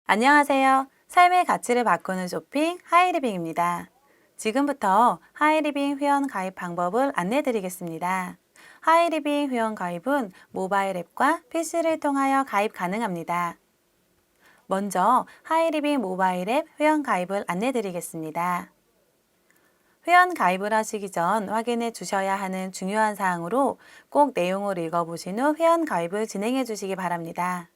안녕하세요. 삶의 가치를 바꾸는 쇼핑 하이리빙입니다. 지금부터 하이리빙 회원 가입 방법을 안내 드리겠습니다. 하이리빙 회원 가입은 모바일 앱과 PC를 통하여 가입 가능합니다. 먼저 하이리빙 모바일 앱 회원 가입을 안내 드리겠습니다. 회원 가입을 하시기 전 확인해 주셔야 하는 중요한 사항으로 꼭 내용을 읽어보신 후 회원 가입을 진행해 주시기 바랍니다.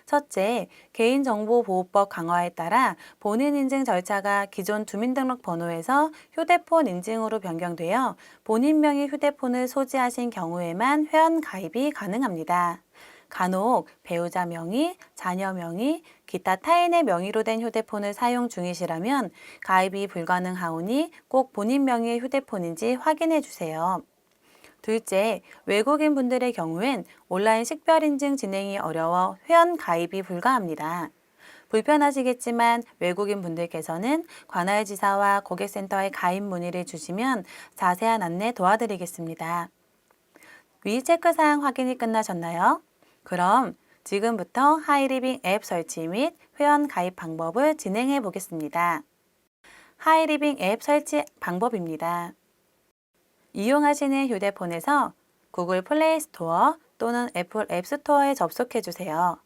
첫째, 개인정보보호법 강화에 따라 본인 인증 절차가 기존 주민등록번호에서 휴대폰 인증으로 변경되어 본인 명의 휴대폰을 소지하신 경우에만 회원 가입이 가능합니다. 간혹 배우자 명의, 자녀 명의, 기타 타인의 명의로 된 휴대폰을 사용 중이시라면 가입이 불가능하오니 꼭 본인 명의의 휴대폰인지 확인해 주세요. 둘째, 외국인 분들의 경우엔 온라인 식별인증 진행이 어려워 회원 가입이 불가합니다. 불편하시겠지만 외국인 분들께서는 관할지사와 고객센터에 가입 문의를 주시면 자세한 안내 도와드리겠습니다. 위 체크사항 확인이 끝나셨나요? 그럼 지금부터 하이리빙 앱 설치 및 회원 가입 방법을 진행해 보겠습니다. 하이리빙 앱 설치 방법입니다. 이용하시는 휴대폰에서 구글 플레이 스토어 또는 애플 앱 스토어에 접속해 주세요.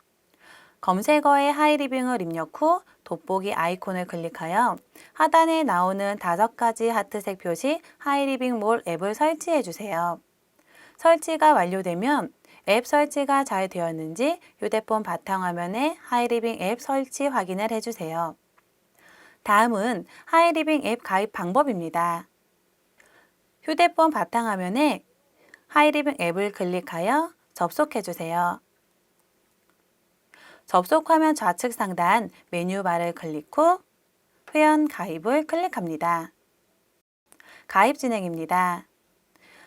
검색어에 하이리빙을 입력 후 돋보기 아이콘을 클릭하여 하단에 나오는 5가지 하트색 표시 하이리빙 몰 앱을 설치해 주세요. 설치가 완료되면 앱 설치가 잘 되었는지 휴대폰 바탕화면에 하이리빙 앱 설치 확인을 해주세요. 다음은 하이리빙 앱 가입 방법입니다. 휴대폰 바탕화면에 하이리빙 앱을 클릭하여 접속해주세요. 접속화면 좌측 상단 메뉴바를 클릭 후 회원 가입을 클릭합니다. 가입 진행입니다.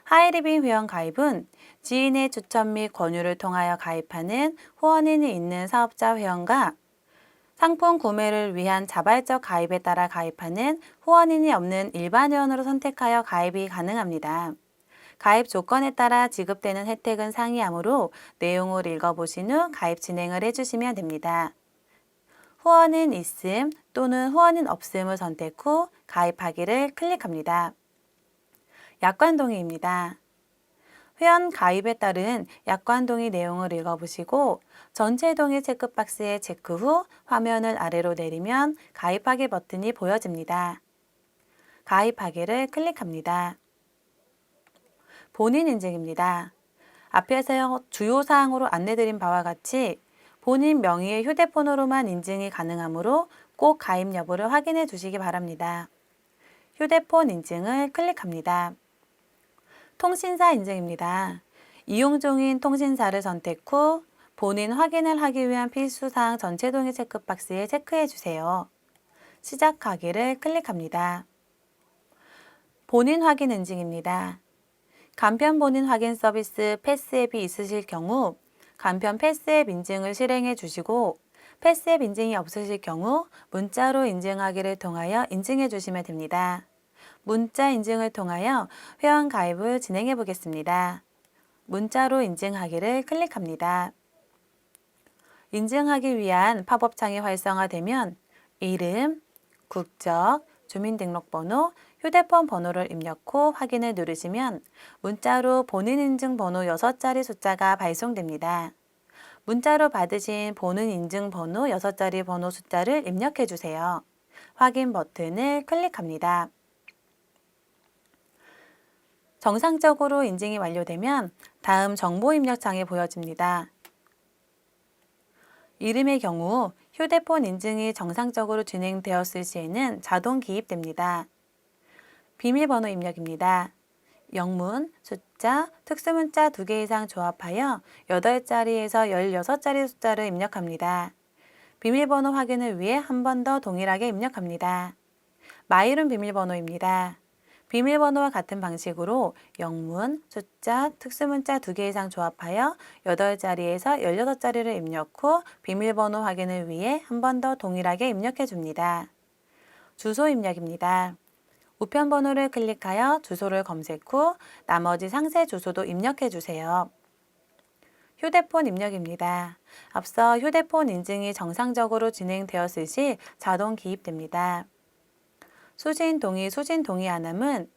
하이리빙 회원 가입은 지인의 추천 및 권유를 통하여 가입하는 후원인이 있는 사업자 회원과 상품 구매를 위한 자발적 가입에 따라 가입하는 후원인이 없는 일반 회원으로 선택하여 가입이 가능합니다. 가입 조건에 따라 지급되는 혜택은 상이하므로 내용을 읽어보신 후 가입 진행을 해주시면 됩니다. 후원인 있음 또는 후원인 없음을 선택 후 가입하기를 클릭합니다. 약관 동의입니다. 회원 가입에 따른 약관 동의 내용을 읽어보시고 전체 동의 체크박스에 체크 후 화면을 아래로 내리면 가입하기 버튼이 보여집니다. 가입하기를 클릭합니다. 본인 인증입니다. 앞에서 주요 사항으로 안내드린 바와 같이 본인 명의의 휴대폰으로만 인증이 가능하므로 꼭 가입 여부를 확인해 주시기 바랍니다. 휴대폰 인증을 클릭합니다. 통신사 인증입니다. 이용 중인 통신사를 선택 후 본인 확인을 하기 위한 필수사항 전체 동의 체크박스에 체크해 주세요. 시작하기를 클릭합니다. 본인 확인 인증입니다. 간편 본인 확인 서비스 패스앱이 있으실 경우 간편 패스앱 인증을 실행해 주시고 패스앱 인증이 없으실 경우 문자로 인증하기를 통하여 인증해 주시면 됩니다. 문자 인증을 통하여 회원 가입을 진행해 보겠습니다. 문자로 인증하기를 클릭합니다. 인증하기 위한 팝업 창이 활성화되면 이름, 국적, 주민등록번호, 휴대폰 번호를 입력 후 확인을 누르시면 문자로 본인 인증 번호 6자리 숫자가 발송됩니다. 문자로 받으신 본인 인증 번호 6자리 번호 숫자를 입력해 주세요. 확인 버튼을 클릭합니다. 정상적으로 인증이 완료되면 다음 정보 입력 창이 보여집니다. 이름의 경우 휴대폰 인증이 정상적으로 진행되었을 시에는 자동 기입됩니다. 비밀번호 입력입니다. 영문, 숫자, 특수문자 2개 이상 조합하여 8자리에서 16자리 숫자를 입력합니다. 비밀번호 확인을 위해 한 번 더 동일하게 입력합니다. 마이룸 비밀번호입니다. 비밀번호와 같은 방식으로 영문, 숫자, 특수문자 2개 이상 조합하여 8자리에서 16자리를 입력 후 비밀번호 확인을 위해 한 번 더 동일하게 입력해 줍니다. 주소 입력입니다. 우편번호를 클릭하여 주소를 검색 후 나머지 상세 주소도 입력해 주세요. 휴대폰 입력입니다. 앞서 휴대폰 인증이 정상적으로 진행되었을 시 자동 기입됩니다. 수신 동의 안함은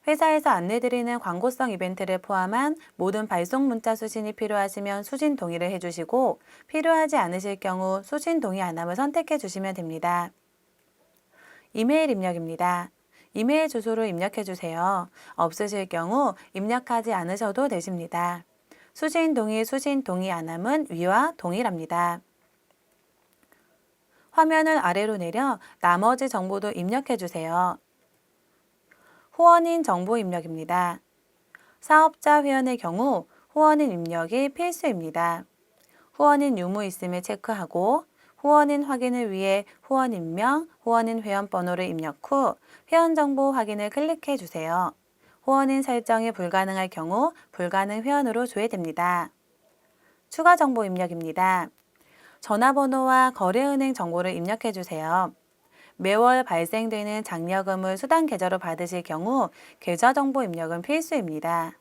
회사에서 안내드리는 광고성 이벤트를 포함한 모든 발송 문자 수신이 필요하시면 수신 동의를 해주시고 필요하지 않으실 경우 수신 동의 안함을 선택해 주시면 됩니다. 이메일 입력입니다. 이메일 주소를 입력해 주세요. 없으실 경우 입력하지 않으셔도 되십니다. 수신 동의 안함은 위와 동일합니다. 화면을 아래로 내려 나머지 정보도 입력해 주세요. 후원인 정보 입력입니다. 사업자 회원의 경우 후원인 입력이 필수입니다. 후원인 유무 있음을 체크하고 후원인 확인을 위해 후원인명, 후원인 회원번호를 입력 후 회원 정보 확인을 클릭해 주세요. 후원인 설정이 불가능할 경우 불가능 회원으로 조회됩니다. 추가 정보 입력입니다. 전화번호와 거래은행 정보를 입력해 주세요. 매월 발생되는 장려금을 수당 계좌로 받으실 경우 계좌 정보 입력은 필수입니다.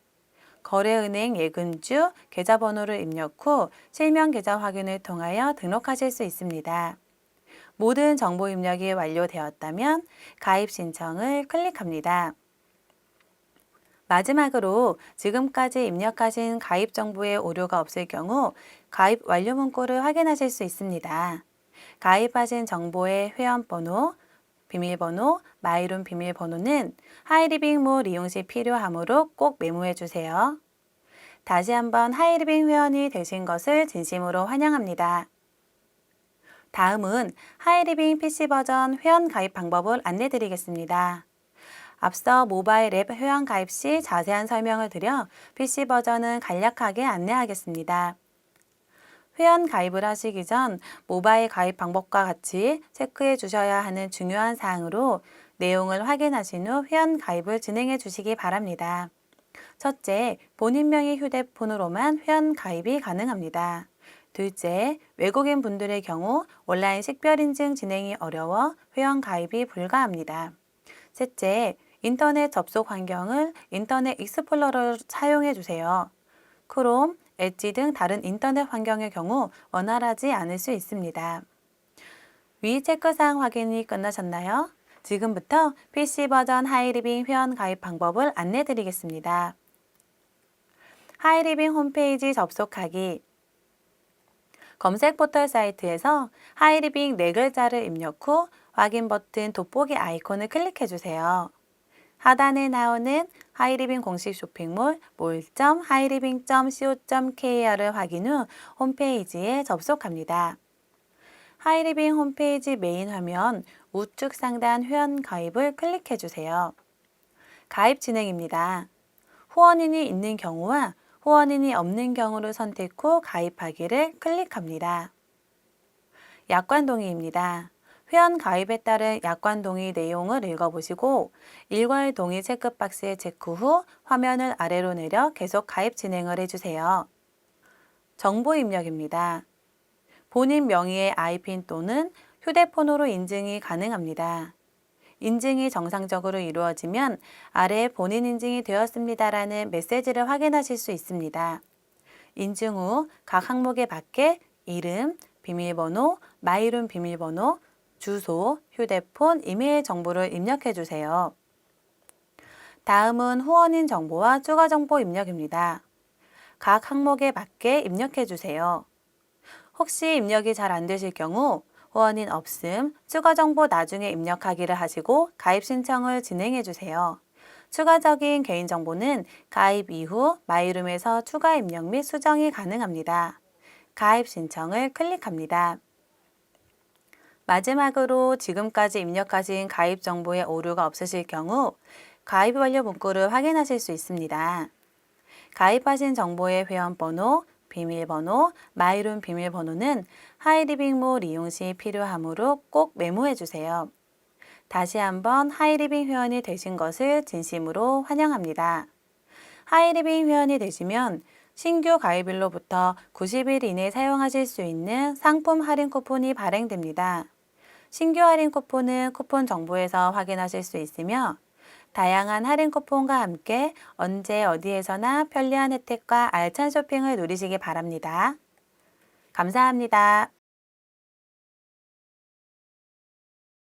거래은행 예금주 계좌번호를 입력 후 실명 계좌 확인을 통하여 등록하실 수 있습니다. 모든 정보 입력이 완료되었다면 가입 신청을 클릭합니다. 마지막으로 지금까지 입력하신 가입 정보에 오류가 없을 경우 가입 완료 문구를 확인하실 수 있습니다. 가입하신 정보의 회원번호, 비밀번호, 마이룸 비밀번호는 하이리빙몰 이용 시 필요하므로 꼭 메모해 주세요. 다시 한번 하이리빙 회원이 되신 것을 진심으로 환영합니다. 다음은 하이리빙 PC 버전 회원 가입 방법을 안내 드리겠습니다. 앞서 모바일 앱 회원 가입 시 자세한 설명을 드려 PC 버전은 간략하게 안내하겠습니다. 회원 가입을 하시기 전 모바일 가입 방법과 같이 체크해 주셔야 하는 중요한 사항으로 내용을 확인하신 후 회원 가입을 진행해 주시기 바랍니다. 첫째, 본인 명의 휴대폰으로만 회원 가입이 가능합니다. 둘째, 외국인 분들의 경우 온라인 식별인증 진행이 어려워 회원 가입이 불가합니다. 셋째, 인터넷 접속 환경을 인터넷 익스플로러를 사용해 주세요. 크롬, 엣지 등 다른 인터넷 환경의 경우 원활하지 않을 수 있습니다. 위 체크사항 확인이 끝나셨나요? 지금부터 PC 버전 하이리빙 회원 가입 방법을 안내 드리겠습니다. 하이리빙 홈페이지 접속하기. 검색 포털 사이트에서 하이리빙 네 글자를 입력 후 확인 버튼 돋보기 아이콘을 클릭해 주세요. 하단에 나오는 하이리빙 공식 쇼핑몰 mall.하이리빙.co.kr을 확인 후 홈페이지에 접속합니다. 하이리빙 홈페이지 메인 화면 우측 상단 회원 가입을 클릭해 주세요. 가입 진행입니다. 후원인이 있는 경우와 후원인이 없는 경우를 선택 후 가입하기를 클릭합니다. 약관 동의입니다. 회원 가입에 따른 약관 동의 내용을 읽어보시고 일괄 동의 체크박스에 체크 후 화면을 아래로 내려 계속 가입 진행을 해주세요. 정보 입력입니다. 본인 명의의 아이핀 또는 휴대폰으로 인증이 가능합니다. 인증이 정상적으로 이루어지면 아래 본인 인증이 되었습니다라는 메시지를 확인하실 수 있습니다. 인증 후 각 항목에 맞게 이름, 비밀번호, 마이룸 비밀번호, 주소, 휴대폰, 이메일 정보를 입력해 주세요. 다음은 후원인 정보와 추가 정보 입력입니다. 각 항목에 맞게 입력해 주세요. 혹시 입력이 잘 안 되실 경우 후원인 없음, 추가 정보 나중에 입력하기를 하시고 가입 신청을 진행해 주세요. 추가적인 개인정보는 가입 이후 마이룸에서 추가 입력 및 수정이 가능합니다. 가입 신청을 클릭합니다. 마지막으로 지금까지 입력하신 가입 정보에 오류가 없으실 경우 가입 완료 문구를 확인하실 수 있습니다. 가입하신 정보의 회원번호, 비밀번호, 마이룸 비밀번호는 하이리빙몰 이용 시 필요하므로 꼭 메모해 주세요. 다시 한번 하이리빙 회원이 되신 것을 진심으로 환영합니다. 하이리빙 회원이 되시면 신규 가입일로부터 90일 이내 사용하실 수 있는 상품 할인 쿠폰이 발행됩니다. 신규 할인 쿠폰은 쿠폰 정보에서 확인하실 수 있으며 다양한 할인 쿠폰과 함께 언제 어디에서나 편리한 혜택과 알찬 쇼핑을 누리시기 바랍니다. 감사합니다.